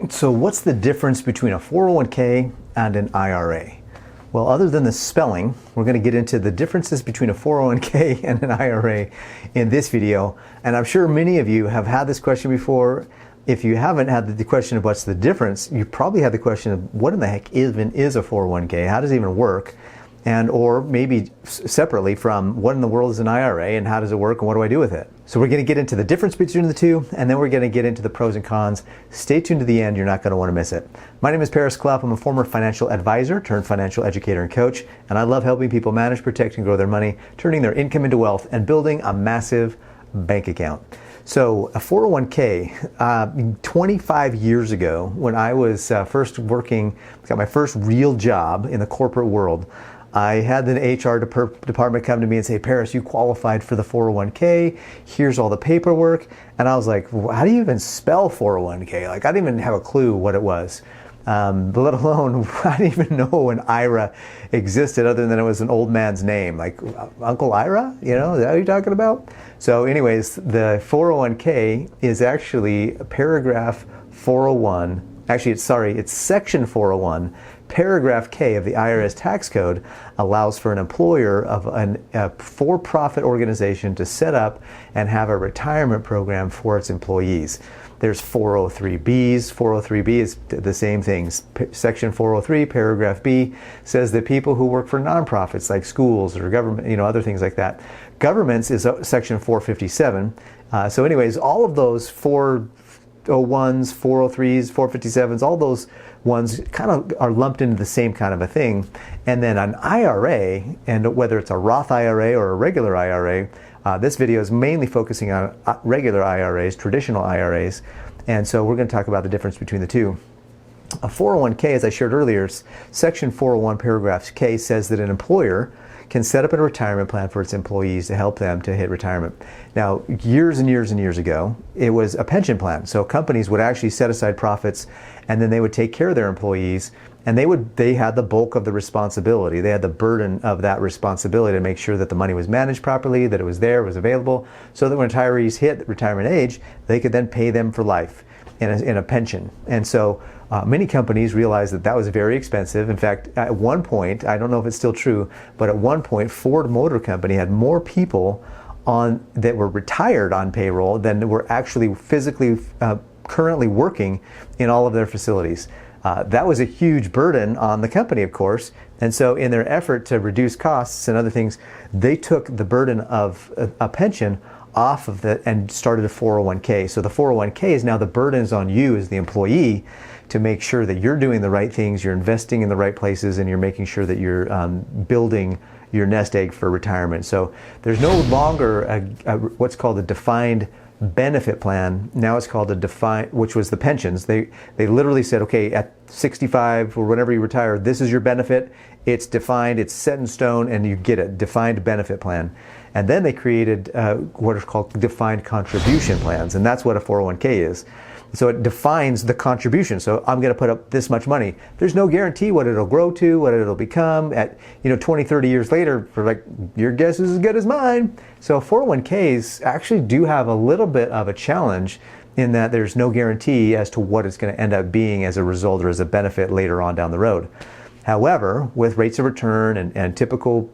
So what's the difference between a 401k and an IRA? Well, other than the spelling, we're going to get into the differences between a 401k and an IRA in this video. And I'm sure many of you have had this question before. If you haven't had the question of what's the difference, you probably had the question of what in the heck even is a 401k? How does it even work? And or maybe separately from what in the world is an IRA and how does it work and what do I do with it? So we're going to get into the difference between the two, and then we're going to get into the pros and cons. Stay tuned to the end. You're not going to want to miss it. My name is Cluff. I'm a former financial advisor turned financial educator and coach, and I love helping people manage, protect, and grow their money, turning their income into wealth, and building a massive bank account. So a 401k, 25 years ago, when I was first working, got my first real job in the corporate world, I had the HR department come to me and say, Paris, you qualified for the 401k. Here's all the paperwork. And I was like, well, how do you even spell 401k? Like, I didn't even have a clue what it was. Let alone, I didn't even know an IRA existed other than it was an old man's name. Like, Uncle Ira? You know, is that what you're talking about? So anyways, the 401k is actually paragraph 401. Actually, it's section 401. Paragraph K of the IRS tax code allows for an employer of a for-profit organization to set up and have a retirement program for its employees. There's 403Bs. 403B is the same things. Section 403, paragraph B, says that people who work for nonprofits like schools or government, other things like that. Governments is section 457. So anyways, all of those 401s, 403s, 457s, all those ones kind of are lumped into the same kind of a thing. And then an IRA, and whether it's a Roth IRA or a regular IRA, this video is mainly focusing on regular IRAs, traditional IRAs. And so we're going to talk about the difference between the two. A 401k, as I shared earlier, section 401 paragraph K says that an employer can set up a retirement plan for its employees to help them to hit retirement. Now, years and years and years ago, it was a pension plan. So companies would actually set aside profits and then they would take care of their employees, and they had the bulk of the responsibility. They had the burden of that responsibility to make sure that the money was managed properly, that it was there, was available, so that when retirees hit retirement age, they could then pay them for life in a pension. And so many companies realized that that was very expensive. In fact, at one point, I don't know if it's still true, but at one point, Ford Motor Company had more people that were retired on payroll than were actually physically currently working in all of their facilities. That was a huge burden on the company, of course. And so in their effort to reduce costs and other things, they took the burden of a pension off of it and started a 401k. So the 401k is now the burden is on you as the employee to make sure that you're doing the right things, you're investing in the right places, and you're making sure that you're building your nest egg for retirement. So there's no longer what's called a defined benefit plan. Now it's called a defined, which was the pensions. They literally said, okay, at 65 or whenever you retire, this is your benefit. It's defined, it's set in stone, and you get it, defined benefit plan. And then they created what is called defined contribution plans, and that's what a 401k is. So it defines the contribution. So I'm going to put up this much money. There's no guarantee what it'll grow to, what it'll become at 20, 30 years later. For like, your guess is as good as mine. So 401ks actually do have a little bit of a challenge in that there's no guarantee as to what it's going to end up being as a result or as a benefit later on down the road. However, with rates of return and typical,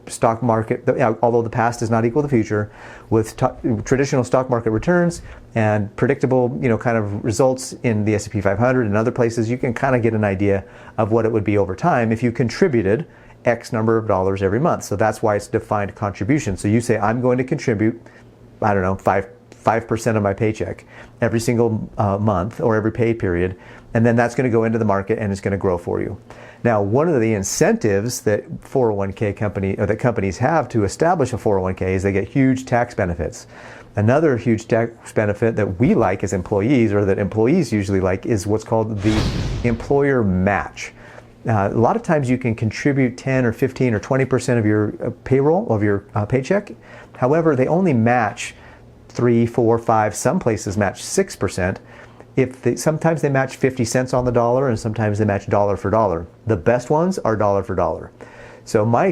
stock market, although the past does not equal the future, with traditional stock market returns and predictable, kind of results in the S&P 500 and other places, you can kind of get an idea of what it would be over time if you contributed X number of dollars every month. So that's why it's defined contribution. So you say, I'm going to contribute, 5% of my paycheck every single month or every pay period, and then that's going to go into the market and it's going to grow for you. Now, one of the incentives that 401k companies have to establish a 401k is they get huge tax benefits. Another huge tax benefit that we like as employees, or that employees usually like, is what's called the employer match. A lot of times you can contribute 10 or 15 or 20% of your payroll, of your paycheck. However, they only match 3, 4, 5, some places match 6%. Sometimes they match 50 cents on the dollar, and sometimes they match dollar for dollar. The best ones are dollar for dollar. So my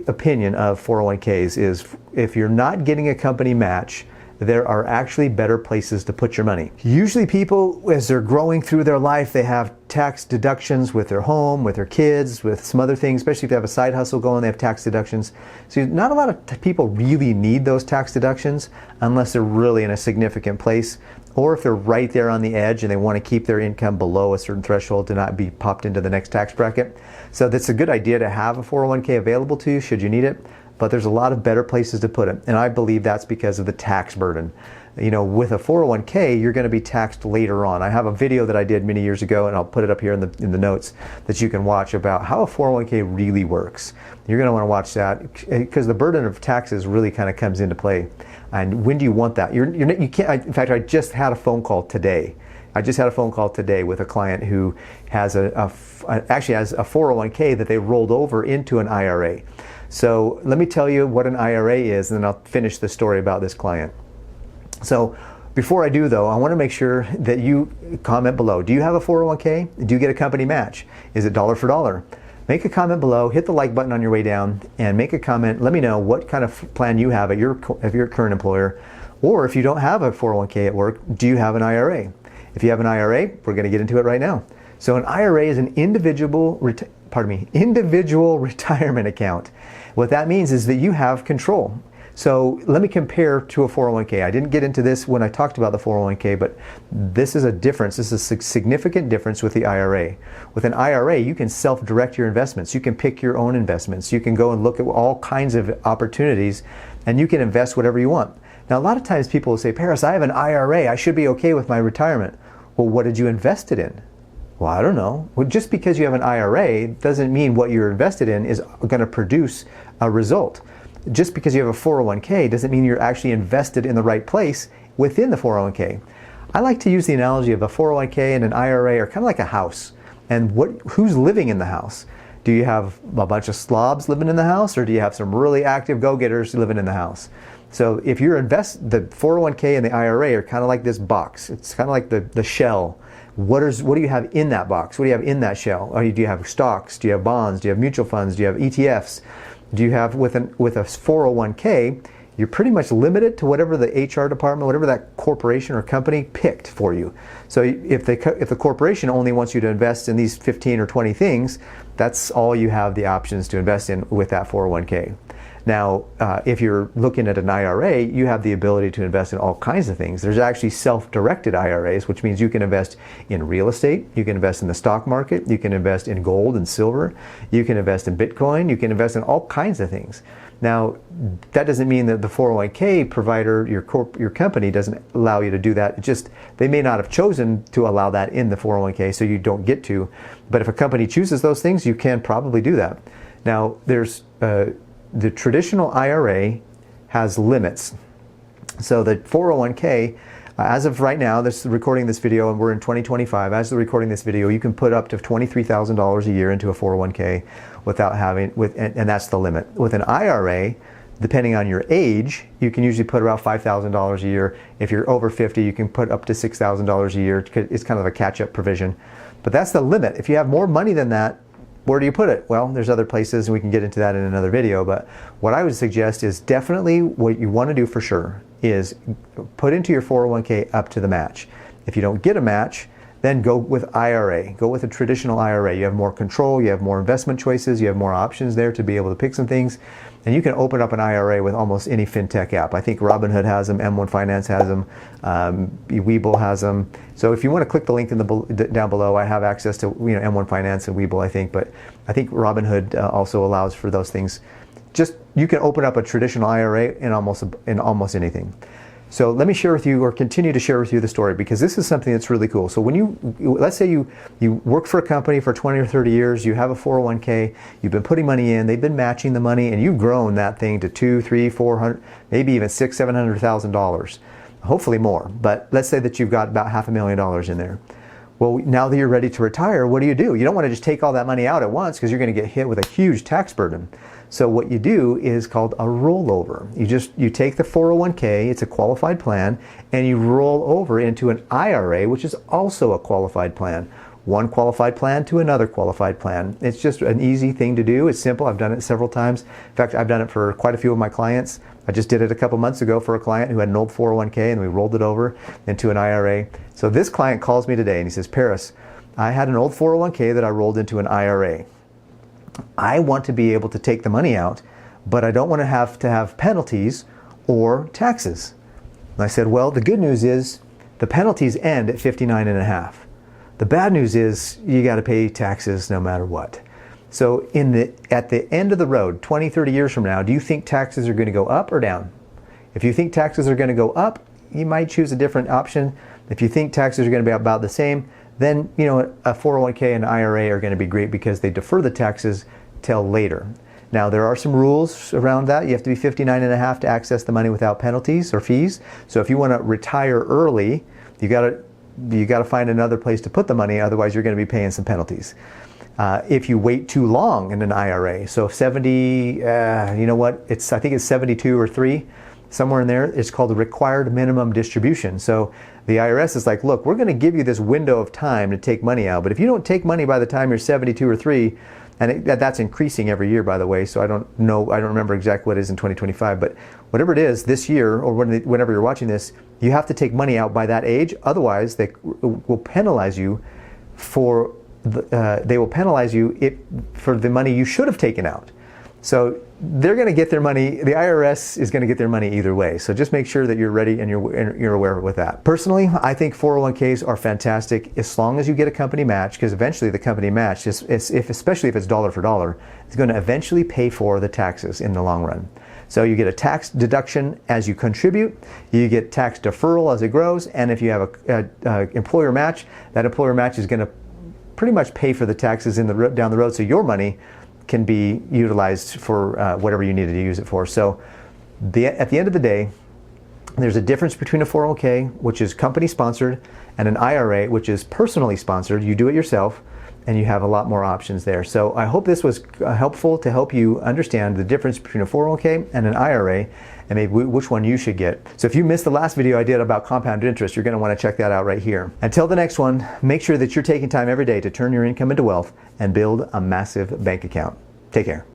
opinion of 401ks is, if you're not getting a company match, there are actually better places to put your money. Usually people, as they're growing through their life, they have tax deductions with their home, with their kids, with some other things, especially if they have a side hustle going, they have tax deductions. So not a lot of people really need those tax deductions unless they're really in a significant place, or if they're right there on the edge and they want to keep their income below a certain threshold to not be popped into the next tax bracket. So that's a good idea to have a 401k available to you should you need it. But there's a lot of better places to put it. And I believe that's because of the tax burden. You know, with a 401k, you're going to be taxed later on. I have a video that I did many years ago, and I'll put it up here in the notes that you can watch about how a 401k really works. You're going to want to watch that because the burden of taxes really kind of comes into play. And when do you want that? You can't. In fact, I just had a phone call today. I just had a phone call today with a client who has actually has a 401k that they rolled over into an IRA. So let me tell you what an IRA is, and then I'll finish the story about this client. So before I do though, I want to make sure that you comment below. Do you have a 401k? Do you get a company match? Is it dollar for dollar? Make a comment below, hit the like button on your way down, and make a comment. Let me know what kind of plan you have at your current employer, or if you don't have a 401k at work, do you have an IRA? If you have an IRA, we're going to get into it right now. So an IRA is an individual retirement account. What that means is that you have control. So let me compare to a 401k. I didn't get into this when I talked about the 401k, but this is a difference. This is a significant difference with the IRA. With an IRA, you can self-direct your investments. You can pick your own investments. You can go and look at all kinds of opportunities, and you can invest whatever you want. Now, a lot of times people will say, Paris, I have an IRA. I should be okay with my retirement. Well, what did you invest it in? Well, I don't know. Well, just because you have an IRA doesn't mean what you're invested in is going to produce a result. Just because you have a 401k doesn't mean you're actually invested in the right place within the 401k. I like to use the analogy of a 401k and an IRA are kind of like a house. And who's living in the house? Do you have a bunch of slobs living in the house, or do you have some really active go-getters living in the house? So if you're the 401k and the IRA are kind of like this box. It's kind of like the shell. What do you have in that box? What do you have in that shell? Do you have stocks? Do you have bonds? Do you have mutual funds? Do you have ETFs? Do you have with a 401k, you're pretty much limited to whatever the HR department, whatever that corporation or company picked for you. So if the corporation only wants you to invest in these 15 or 20 things, that's all you have the options to invest in with that 401k. Now, if you're looking at an IRA, you have the ability to invest in all kinds of things. There's actually self-directed IRAs, which means you can invest in real estate, you can invest in the stock market, you can invest in gold and silver, you can invest in Bitcoin, you can invest in all kinds of things. Now, that doesn't mean that the 401k provider, your company, doesn't allow you to do that. Just they may not have chosen to allow that in the 401k, so you don't get to. But if a company chooses those things, you can probably do that. Now, there's the traditional IRA has limits. So the 401k, as of right now, recording this video, and we're in 2025, as of recording this video, you can put up to $23,000 a year into a 401k without having, and that's the limit. With an IRA, depending on your age, you can usually put around $5,000 a year. If you're over 50, you can put up to $6,000 a year. It's kind of a catch-up provision. But that's the limit. If you have more money than that, where do you put it? Well, there's other places, and we can get into that in another video, but what I would suggest is definitely what you want to do for sure is put into your 401k up to the match. If you don't get a match, then go with IRA. Go with a traditional IRA. You have more control, you have more investment choices, you have more options there to be able to pick some things, and you can open up an IRA with almost any Fintech app. I think Robinhood has them, M1 Finance has them, Webull has them. So if you want to click the link down below, I have access to M1 Finance and Webull, I think, but I think Robinhood also allows for those things. Just you can open up a traditional IRA in almost anything. So let me share with you, or continue to share with you, the story, because this is something that's really cool. So when let's say you work for a company for 20 or 30 years, you have a 401k, you've been putting money in, they've been matching the money, and you've grown that thing to $200,000, $300,000, $400,000, maybe even $600,000, $700,000, hopefully more. But let's say that you've got about $500,000 in there. Well, now that you're ready to retire, what do? You don't want to just take all that money out at once, because you're going to get hit with a huge tax burden. So what you do is called a rollover. You take the 401k, it's a qualified plan, and you roll over into an IRA, which is also a qualified plan. One qualified plan to another qualified plan. It's just an easy thing to do. It's simple. I've done it several times. In fact, I've done it for quite a few of my clients. I just did it a couple months ago for a client who had an old 401k, and we rolled it over into an IRA. So this client calls me today and he says, Paris, I had an old 401k that I rolled into an IRA. I want to be able to take the money out, but I don't want to have penalties or taxes. And I said, well, the good news is the penalties end at 59 and a half. The bad news is you got to pay taxes no matter what. So at the end of the road, 20, 30 years from now, do you think taxes are going to go up or down? If you think taxes are going to go up, you might choose a different option. If you think taxes are going to be about the same, then a 401k and IRA are going to be great because they defer the taxes till later. Now there are some rules around that. You have to be 59 and a half to access the money without penalties or fees. So if you want to retire early, you got to find another place to put the money. Otherwise, you're going to be paying some penalties. If you wait too long in an IRA, so 70, I think it's 72 or 3, somewhere in there, it's called the required minimum distribution. So the IRS is like, look, we're going to give you this window of time to take money out, but if you don't take money by the time you're 72 or 3, and that's increasing every year, by the way, so I don't remember exactly what it is in 2025, but whatever it is this year or whenever you're watching this, you have to take money out by that age. Otherwise, they will penalize you for the money you should have taken out. So they're going to get their money. The IRS is going to get their money either way. So just make sure that you're ready and you're aware with that. Personally, I think 401ks are fantastic as long as you get a company match, because eventually the company match, especially if it's dollar for dollar, is going to eventually pay for the taxes in the long run. So you get a tax deduction as you contribute, you get tax deferral as it grows, and if you have a employer match, that employer match is going to pretty much pay for the taxes down the road, so your money can be utilized for whatever you needed to use it for. So at the end of the day, there's a difference between a 401k, which is company sponsored, and an IRA, which is personally sponsored. You do it yourself, and you have a lot more options there. So I hope this was helpful to help you understand the difference between a 401k and an IRA, and maybe which one you should get. So if you missed the last video I did about compound interest, you're going to want to check that out right here. Until the next one, make sure that you're taking time every day to turn your income into wealth and build a massive bank account. Take care.